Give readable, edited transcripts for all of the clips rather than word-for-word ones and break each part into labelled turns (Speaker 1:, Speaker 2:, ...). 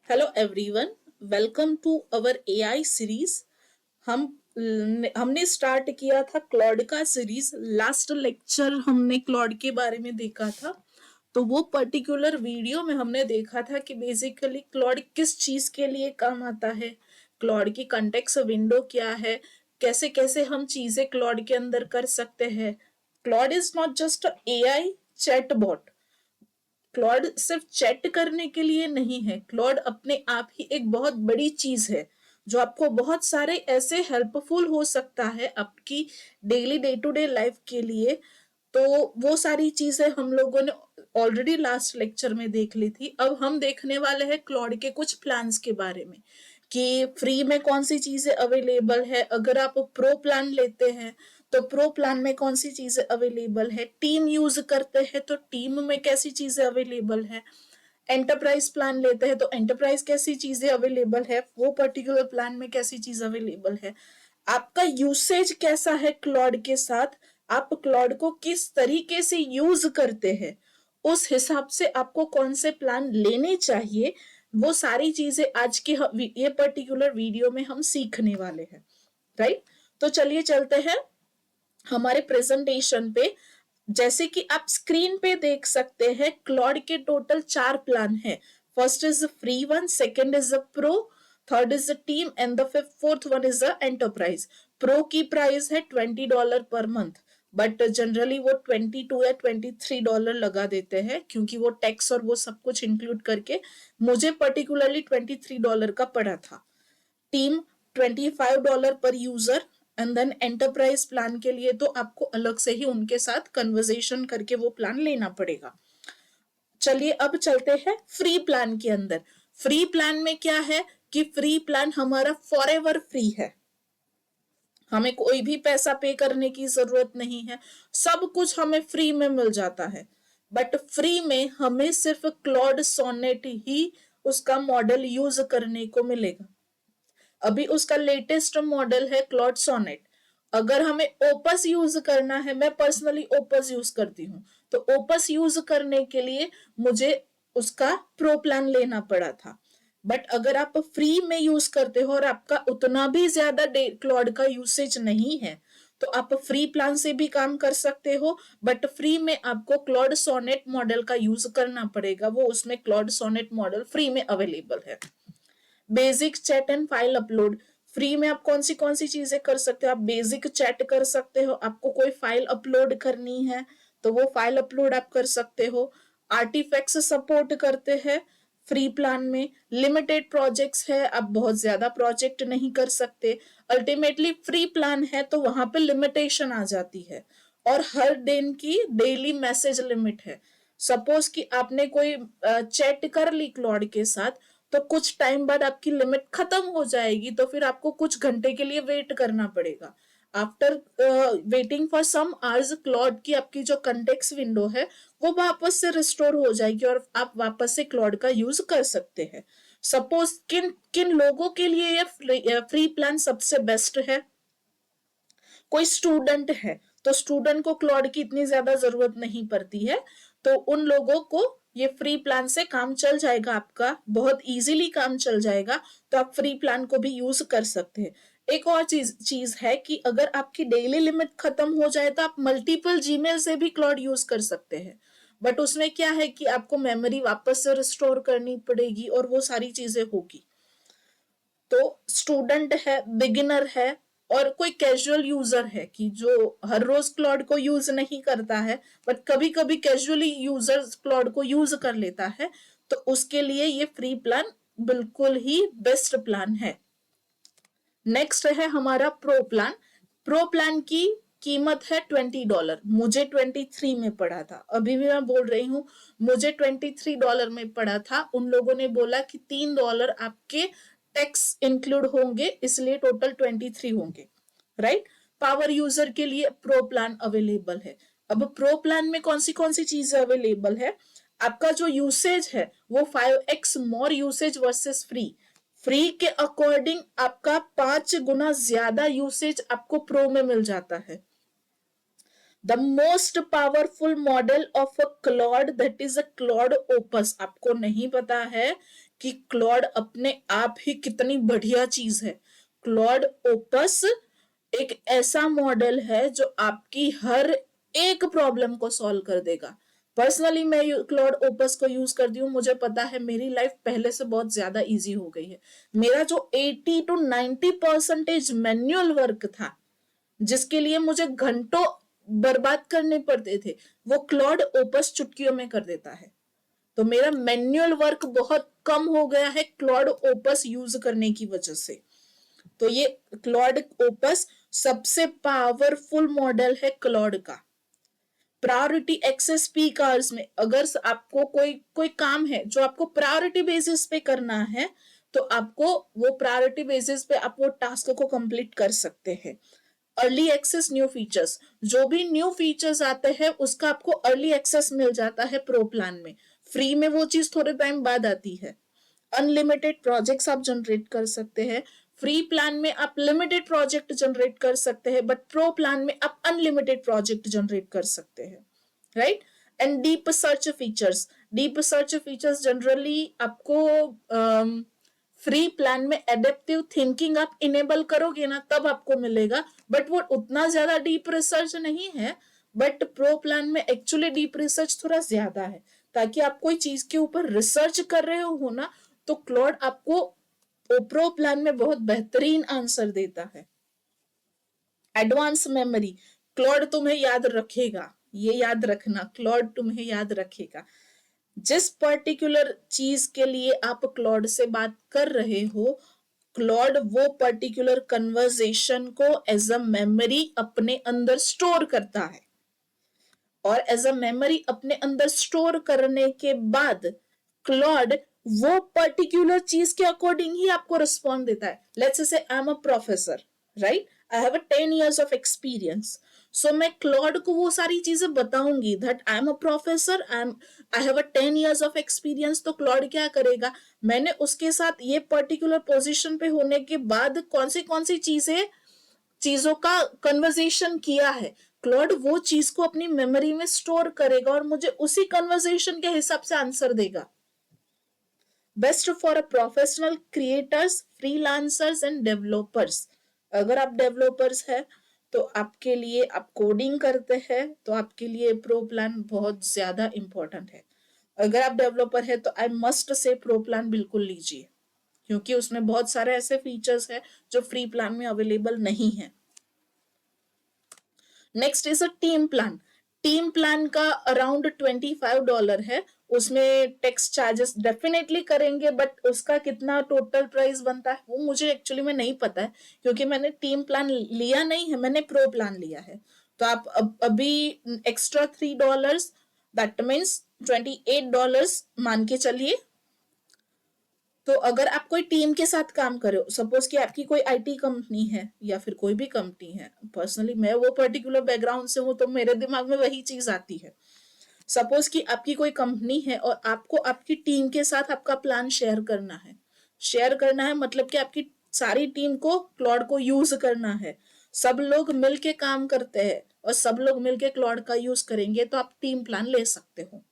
Speaker 1: Hello everyone, welcome to our AI series. हम हमने start किया था क्लॉड का सीरीज। लास्ट लेक्चर हमने क्लॉड के बारे में देखा था। तो वो पर्टिकुलर वीडियो में हमने देखा था कि बेसिकली क्लॉड किस चीज के लिए काम आता है, क्लॉड की कॉन्टेक्स्ट विंडो क्या है, कैसे कैसे हम चीजें क्लॉड के अंदर कर सकते हैं। Claude is not just AI chatbot. Claude सिर्फ चैट करने के लिए नहीं है, क्लॉड अपने आप ही एक बहुत बड़ी चीज है जो आपको बहुत सारे ऐसे हेल्पफुल हो सकता है आपकी daily day to day life के लिए। तो वो सारी चीजें हम लोगों ने ऑलरेडी लास्ट लेक्चर में देख ली थी। अब हम देखने वाले हैं क्लॉड के कुछ प्लान्स के बारे में कि फ्री में कौन सी चीजें अवेलेबल है, अगर आप प्रो प्लान लेते हैं तो प्रो प्लान में कौन सी चीजें अवेलेबल है, टीम यूज करते हैं तो टीम में कैसी चीजें अवेलेबल है, एंटरप्राइज प्लान लेते हैं तो एंटरप्राइज कैसी चीजें अवेलेबल है, वो पर्टिकुलर प्लान में कैसी चीज अवेलेबल है, आपका यूसेज कैसा है क्लॉड के साथ, आप क्लॉड को किस तरीके से यूज करते हैं, उस हिसाब से आपको कौन से प्लान लेने चाहिए। वो सारी चीजें आज के ये पर्टिकुलर वीडियो में हम सीखने वाले हैं। राइट। तो चलिए चलते हैं हमारे प्रेजेंटेशन पे। जैसे कि आप स्क्रीन पे देख सकते हैं क्लॉड के टोटल 4 प्लान है। First is free one, second is a pro, third is a team and the fourth one is a enterprise. Pro की प्राइस है $20 पर मंथ, बट जनरली वो 22 या $23 लगा देते हैं क्योंकि वो टैक्स और वो सब कुछ इंक्लूड करके मुझे पर्टिकुलरली $23 का पड़ा था। टीम $25 पर user and then enterprise plan के लिए तो आपको अलग से ही उनके साथ कन्वर्सेशन करके वो प्लान लेना पड़ेगा। चलिए अब चलते हैं फ्री प्लान के अंदर। फ्री प्लान में क्या है कि फ्री प्लान हमारा फॉरएवर फ्री है, हमें कोई भी पैसा पे करने की जरूरत नहीं है, सब कुछ हमें फ्री में मिल जाता है। बट फ्री में हमें सिर्फ क्लॉड सोनेट ही उसका मॉडल यूज करने को मिलेगा। अभी उसका लेटेस्ट मॉडल है क्लॉड सोनेट। अगर हमें ओपस यूज करना है, मैं पर्सनली ओपस यूज करती हूँ, तो ओपस यूज करने के लिए मुझे उसका प्रो प्लान लेना पड़ा था। बट अगर आप फ्री में यूज करते हो और आपका उतना भी ज्यादा क्लॉड का यूसेज नहीं है तो आप फ्री प्लान से भी काम कर सकते हो। बट फ्री में आपको क्लॉड सोनेट मॉडल का यूज करना पड़ेगा, वो उसमें क्लॉड सोनेट मॉडल फ्री में अवेलेबल है। Basic chat and file upload. Free में आप कौन सी चीजें कर सकते हो, आप बेसिक चैट कर सकते हो, आपको कोई फाइल अपलोड करनी है तो वो फाइल अपलोड आप कर सकते हो। आर्टिफैक्ट्स सपोर्ट करते हैं फ्री प्लान में। लिमिटेड प्रोजेक्ट्स है, आप बहुत ज्यादा प्रोजेक्ट नहीं कर सकते। अल्टीमेटली फ्री प्लान है तो वहां पे लिमिटेशन आ जाती है। और हर दिन की डेली मैसेज लिमिट है। सपोज कि आपने कोई चैट कर ली क्लॉड के साथ, तो कुछ टाइम बाद आपकी लिमिट खत्म हो जाएगी तो फिर आपको कुछ घंटे के लिए वेट करना पड़ेगा। After waiting for some hours Claude की आपकी जो कंटेक्स्ट विंडो है वो वापस से रिस्टोर हो जाएगी और आप वापस से क्लॉड का यूज कर सकते हैं। सपोज किन किन लोगों के लिए ये फ्री प्लान सबसे बेस्ट है। कोई स्टूडेंट है तो स्टूडेंट को क्लॉड की इतनी ज्यादा जरूरत नहीं पड़ती है, तो उन लोगों को ये फ्री प्लान से काम चल जाएगा, आपका बहुत इजीली काम चल जाएगा। तो आप फ्री प्लान को भी यूज कर सकते हैं। एक और चीज है कि अगर आपकी डेली लिमिट खत्म हो जाए तो आप मल्टीपल जीमेल से भी क्लॉड यूज कर सकते हैं। बट उसमें क्या है कि आपको मेमोरी वापस से रिस्टोर करनी पड़ेगी और वो सारी चीजें होगी। तो स्टूडेंट है, बिगिनर है और कोई कैजुअल यूजर है कि जो हर रोज क्लॉड को यूज नहीं करता है बट कभी कभी कैजुअली यूजर क्लॉड को यूज कर लेता है, तो उसके लिए ये फ्री प्लान बिल्कुल ही बेस्ट प्लान है। नेक्स्ट है हमारा प्रो प्लान। प्रो प्लान की कीमत है $20, मुझे 23 में पड़ा था। अभी भी मैं बोल रही हूँ मुझे $23 में पड़ा था। उन लोगों ने बोला कि $3 आपके टैक्स इंक्लूड होंगे इसलिए टोटल 23 होंगे। राइट। पावर यूजर के लिए प्रो प्लान अवेलेबल है। अब प्रो प्लान में कौन सी चीजें अवेलेबल है, आपका जो यूसेज है वो 5x मोर यूसेज वर्सेस फ्री। फ्री के अकॉर्डिंग आपका 5 गुना ज्यादा यूसेज आपको प्रो में मिल जाता है। The most powerful model of a Claude that is a Claude opus. आपको नहीं पता है कि क्लॉड अपने आप ही कितनी बढ़िया चीज है। क्लॉड ओपस एक ऐसा मॉडल है जो आपकी हर एक प्रॉब्लम को सॉल्व कर देगा। पर्सनली मैं क्लॉड ओपस को यूज करती हूँ, मुझे पता है मेरी लाइफ पहले से बहुत ज्यादा इजी हो गई है। मेरा जो 80 to 90% मैनुअल वर्क था, जिसके लिए मुझे घंटों बर्बाद करने पड़ते थे, वो क्लॉड ओपस चुटकियों में कर देता है। तो मेरा मैनुअल वर्क बहुत कम हो गया है क्लॉड ओपस यूज करने की वजह से। तो ये क्लॉड ओपस सबसे पावरफुल मॉडल है क्लॉड का। प्रायोरिटी एक्सेस पीक आवर्स में अगर आपको कोई कोई काम है जो आपको प्रायोरिटी बेसिस पे करना है, तो आपको वो प्रायोरिटी बेसिस पे आप वो टास्क को कंप्लीट कर सकते हैं। अर्ली एक्सेस न्यू फीचर्स, जो भी न्यू फीचर्स आते हैं उसका आपको अर्ली एक्सेस मिल जाता है प्रो प्लान में। फ्री में वो चीज थोड़े टाइम बाद आती है। अनलिमिटेड प्रोजेक्ट्स आप जनरेट कर सकते हैं। फ्री प्लान में आप लिमिटेड प्रोजेक्ट जनरेट कर सकते हैं, बट प्रो प्लान में आप अनलिमिटेड प्रोजेक्ट जनरेट कर सकते हैं, right. And deep search features, deep search features generally आपको फ्री प्लान में एडेप्टिव थिंकिंग आप इनेबल करोगे ना तब आपको मिलेगा, बट वो उतना ज्यादा डीप रिसर्च नहीं है। बट प्रो प्लान में एक्चुअली डीप रिसर्च थोड़ा ज्यादा है, ताकि आप कोई चीज के ऊपर रिसर्च कर रहे हो ना, तो क्लॉड आपको प्रो प्लान में बहुत बेहतरीन आंसर देता है। एडवांस मेमोरी, क्लॉड तुम्हें याद रखेगा, ये याद रखना, क्लॉड तुम्हें याद रखेगा। जिस पर्टिकुलर चीज के लिए आप क्लॉड से बात कर रहे हो, क्लॉड वो पर्टिकुलर कन्वर्सेशन को एज अ मेमोरी अपने अंदर स्टोर करता है, और एज अ मेमोरी अपने अंदर स्टोर करने के बाद क्लॉड वो पर्टिकुलर चीज के अकॉर्डिंग ही आपको रिस्पॉन्ड देता है। Let's say I am a professor, right, I have a 10 years of experience. So मैं क्लॉड को वो सारी चीजें बताऊंगी that I am a professor, I have a 10 years of experience. तो क्लॉड क्या करेगा, मैंने उसके साथ ये पर्टिकुलर पोजीशन पे होने के बाद कौन सी चीजों का कन्वर्सेशन किया है, क्लॉड वो चीज को अपनी मेमोरी में स्टोर करेगा और मुझे उसी कन्वर्सेशन के हिसाब से आंसर देगा। Best for a professional creators, freelancers and developers. अगर आप डेवलपर्स हैं तो आपके लिए, आप कोडिंग करते हैं तो आपके लिए प्रो प्लान बहुत ज्यादा इंपॉर्टेंट है। अगर आप डेवलपर है तो I must say pro plan बिल्कुल लीजिए, क्योंकि उसमें बहुत सारे ऐसे फीचर्स हैं जो फ्री प्लान में अवेलेबल नहीं है। Next is a team plan. Team plan का अराउंड $25 है। उसमें टैक्स चार्जेस डेफिनेटली करेंगे, बट उसका कितना टोटल प्राइस बनता है वो मुझे एक्चुअली में नहीं पता है, क्योंकि मैंने टीम प्लान लिया नहीं है, मैंने प्रो प्लान लिया है। तो आप अभी एक्स्ट्रा $3, दैट मीन्स $28 मान के चलिए। तो अगर आप कोई टीम के साथ काम कर रहे हो, सपोज कि आपकी कोई आईटी कंपनी है या फिर कोई भी कंपनी है, पर्सनली मैं वो पर्टिकुलर बैकग्राउंड से हूँ तो मेरे दिमाग में वही चीज आती है। सपोज कि आपकी कोई कंपनी है और आपको आपकी टीम के साथ आपका प्लान शेयर करना है। शेयर करना है मतलब कि आपकी सारी टीम को क्लॉड को यूज करना है। सब लोग मिलके काम करते हैं और सब लोग मिलके क्लॉड का यूज करेंगे, तो आप टीम प्लान ले सकते हो।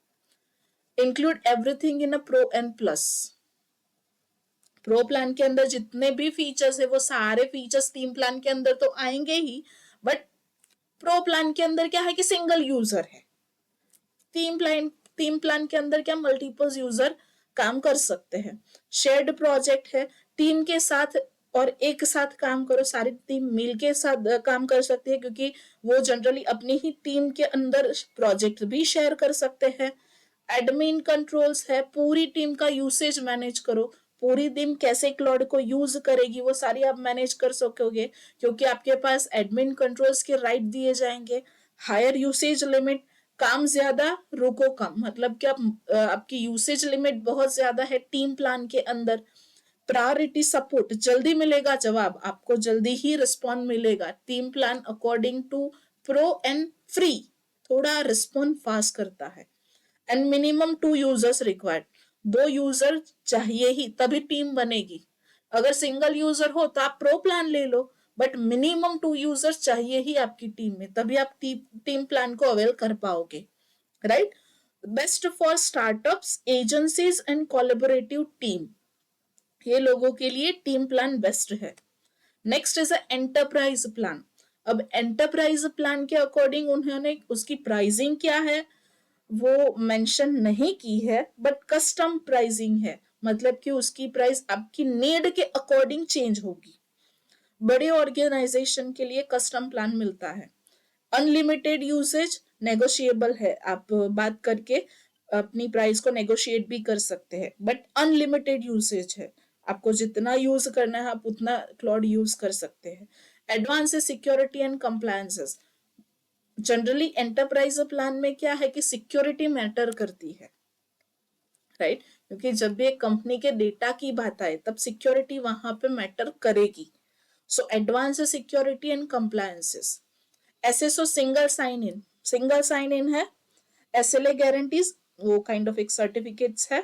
Speaker 1: Include everything in a pro and plus. Pro plan के अंदर जितने भी फीचर्स है वो सारे फीचर्स टीम प्लान के अंदर तो आएंगे ही, बट प्रो प्लान के अंदर क्या है कि सिंगल यूजर है। टीम प्लान के अंदर क्या मल्टीपल यूजर काम कर सकते हैं। शेयर्ड प्रोजेक्ट है, टीम के साथ और एक साथ काम करो, सारी टीम मिल के साथ काम कर सकती है, क्योंकि वो जनरली अपनी ही टीम के अंदर प्रोजेक्ट भी शेयर कर सकते हैं। एडमिन कंट्रोल्स है, पूरी टीम का यूसेज मैनेज करो, पूरी टीम कैसे क्लाउड को यूज करेगी वो सारी आप मैनेज कर सकोगे, क्योंकि आपके पास एडमिन कंट्रोल्स के राइट दिए जाएंगे। हायर यूसेज लिमिट, काम ज्यादा रुको कम, मतलब कि आपकी यूसेज लिमिट बहुत ज्यादा है टीम प्लान के अंदर। प्रायोरिटी सपोर्ट, जल्दी मिलेगा जवाब, आपको जल्दी ही रिस्पॉन्ड मिलेगा। Team plan according to pro and free थोड़ा रिस्पॉन्ड फास्ट करता है। And minimum 2 users required, 2 user चाहिए ही तभी टीम बनेगी। अगर सिंगल यूजर हो तो आप प्रो प्लान ले लो, बट मिनिमम 2 यूजर्स चाहिए ही आपकी टीम में, तभी आप टीम प्लान को अवेल कर पाओगे, right? Best for startups, agencies and collaborative team, ये लोगों के लिए टीम प्लान बेस्ट है। Next is enterprise plan. अब एंटरप्राइज प्लान के अकॉर्डिंग उन्होंने उसकी प्राइसिंग क्या है वो मेंशन नहीं की है, बट कस्टम प्राइसिंग है, मतलब कि उसकी प्राइस आपकी नीड के अकॉर्डिंग चेंज होगी। बड़े ऑर्गेनाइजेशन के लिए कस्टम प्लान मिलता है। अनलिमिटेड यूसेज नेगोशिएबल है, आप बात करके अपनी प्राइस को नेगोशिएट भी कर सकते हैं, बट अनलिमिटेड यूसेज है, आपको जितना यूज करना है आप उतना क्लाउड यूज कर सकते हैं। Advance security and compliances, generally enterprise plan में क्या है कि सिक्योरिटी मैटर करती है, राइट? क्योंकि जब भी एक कंपनी के डेटा की बात आए तब सिक्योरिटी वहां पे मैटर करेगी। So advance security and compliances. SSO single sign in है। एसएलए गारंटीज, वो काइंड ऑफ एक सर्टिफिकेट्स है।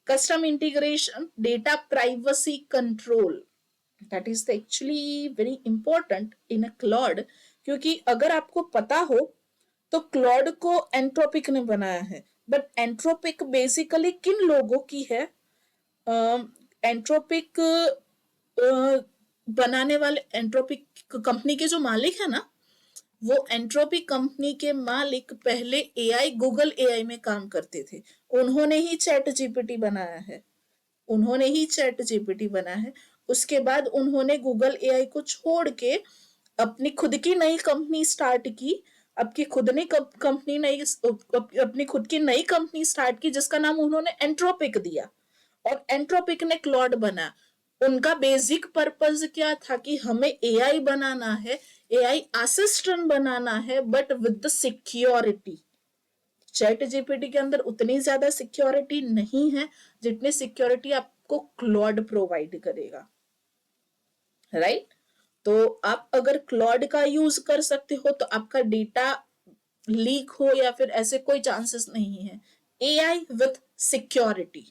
Speaker 1: Custom integration, data privacy control, that is actually very important in a cloud, क्योंकि अगर आपको पता हो तो क्लाउड को एंट्रोपिक ने बनाया है, बट एंट्रोपिक बेसिकली किन लोगों की है? एंट्रोपिक बनाने वाले, एंट्रोपिक कंपनी के जो मालिक है ना, वो एंट्रोपी कंपनी के मालिक पहले एआई, गूगल एआई में काम करते थे। उन्होंने ही चैट जीपीटी बनाया है, उन्होंने ही चैट जीपीटी बनाया है। उसके बाद उन्होंने गूगल एआई को छोड़ के अपनी खुद की नई कंपनी स्टार्ट की, अपनी खुद ने कंपनी नई अपनी खुद की नई कंपनी स्टार्ट की जिसका नाम उन्होंने एंट्रोपिक दिया, और एंट्रोपिक ने क्लॉड बना। उनका बेसिक पर्पस क्या था कि हमें एआई बनाना है, एआई असिस्टेंट बनाना है, but with the security. Chat GPT के अंदर उतनी ज्यादा सिक्योरिटी नहीं है जितनी सिक्योरिटी आपको क्लॉड प्रोवाइड करेगा, राइट? तो आप अगर क्लॉड का यूज कर सकते हो तो आपका डेटा लीक हो या फिर ऐसे कोई चांसेस नहीं है। AI with security,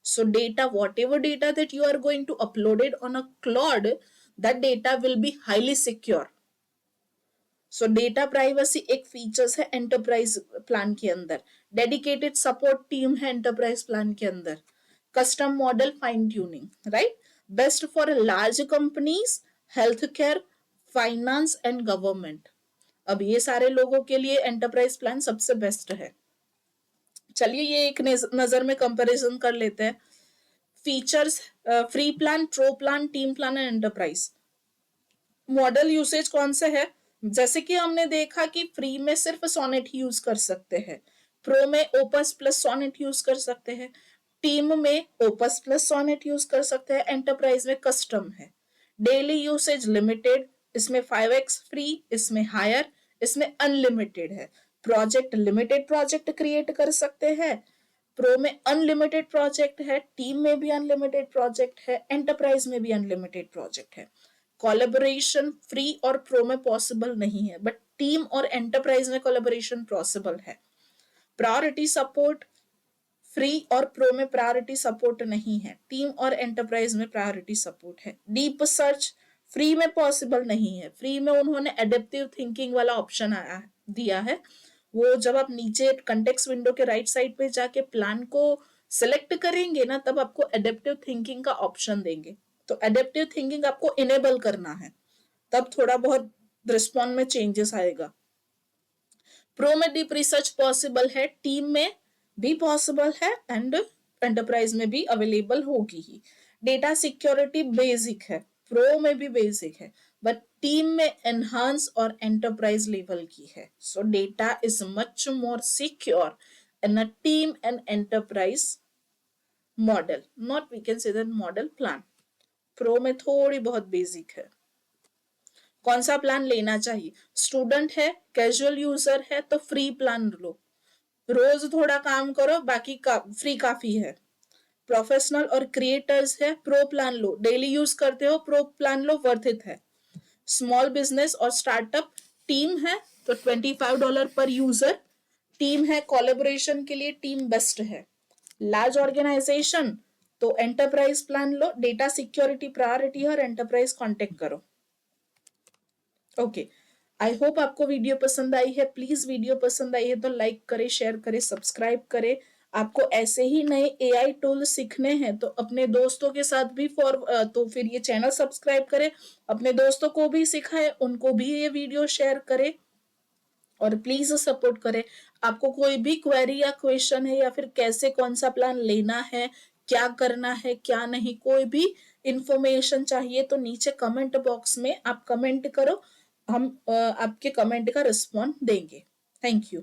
Speaker 1: so data, whatever data that you are going to upload it on a cloud, that data will be highly secure. so data privacy एक फीचर्स है एंटरप्राइज प्लान के अंदर। डेडिकेटेड सपोर्ट टीम है enterprise plan के अंदर। Custom model fine tuning, right? Best for large companies, health care, finance and government. अब ये सारे लोगों के लिए एंटरप्राइज प्लान सबसे बेस्ट है। चलिए ये एक नजर में कंपैरिजन कर लेते हैं। Features, free plan, pro plan, team plan and enterprise. Model usage कौन से है? जैसे कि हमने देखा कि फ्री में सिर्फ सोनेट यूज कर सकते हैं, प्रो में ओपस प्लस सोनेट यूज कर सकते हैं, टीम में ओपस प्लस सोनेट यूज कर सकते हैं, एंटरप्राइज में कस्टम है। डेली यूसेज लिमिटेड, इसमें 5x फ्री, इसमें हायर, इसमें अनलिमिटेड है। प्रोजेक्ट लिमिटेड प्रोजेक्ट क्रिएट कर सकते हैं, प्रो में अनलिमिटेड प्रोजेक्ट है, टीम में भी अनलिमिटेड प्रोजेक्ट है, एंटरप्राइज में भी अनलिमिटेड प्रोजेक्ट है। कोलैबोरेशन फ्री और प्रो में पॉसिबल नहीं है, बट टीम और एंटरप्राइज में कोलैबोरेशन पॉसिबल है। प्रायोरिटी सपोर्ट, फ्री और प्रो में प्रायोरिटी सपोर्ट नहीं है, टीम और एंटरप्राइज में प्रायोरिटी सपोर्ट है। डीप सर्च फ्री में पॉसिबल नहीं है, फ्री में उन्होंने एडेप्टिव थिंकिंग वाला ऑप्शन दिया है। वो जब आप नीचे कंटेक्स्ट विंडो के राइट साइड पे जाके प्लान को सिलेक्ट करेंगे ना, तब आपको एडेप्टिव थिंकिंग का ऑप्शन देंगे। तो एडेप्टिव थिंकिंग आपको इनेबल करना है, तब थोड़ा बहुत रिस्पॉन्स में चेंजेस आएगा। प्रो में डीप रिसर्च पॉसिबल है, टीम में भी पॉसिबल है, एंड एंटरप्राइज में भी अवेलेबल होगी ही। डेटा सिक्योरिटी बेसिक है, प्रो में भी बेसिक है, बट टीम में एनहांस और एंटरप्राइज लेवल की है। So data is much more secure in a team and enterprise model, not we can say that model plan. Pro में थोड़ी बहुत बेसिक है। कौन सा प्लान लेना चाहिए? स्टूडेंट है, कैजुअल यूजर है तो फ्री प्लान लो, रोज थोड़ा काम करो, बाकी फ्री काफी है। प्रोफेशनल और क्रिएटर्स है, प्रो प्लान लो, डेली यूज करते हो pro plan low, worth it है। स्मॉल बिजनेस और स्टार्टअप, टीम है तो $25 पर यूजर, टीम है कोलेबोरेशन के लिए, टीम बेस्ट है। लार्ज ऑर्गेनाइजेशन तो एंटरप्राइज प्लान लो, डेटा सिक्योरिटी प्रायोरिटी है और एंटरप्राइज कांटेक्ट करो। ओके, आई होप आपको वीडियो पसंद आई है। प्लीज वीडियो पसंद आई है तो लाइक करें, शेयर करें, सब्सक्राइब करें। आपको ऐसे ही नए एआई टूल सीखने हैं तो अपने दोस्तों के साथ भी तो फिर ये चैनल सब्सक्राइब करें, अपने दोस्तों को भी सिखाएं, उनको भी ये वीडियो शेयर करें और प्लीज सपोर्ट करें। आपको कोई भी क्वेरी या क्वेश्चन है या फिर कैसे कौन सा प्लान लेना है, क्या करना है, क्या नहीं, कोई भी इंफॉर्मेशन चाहिए तो नीचे कमेंट बॉक्स में आप कमेंट करो, हम आपके कमेंट का रिस्पॉन्ड देंगे। Thank you.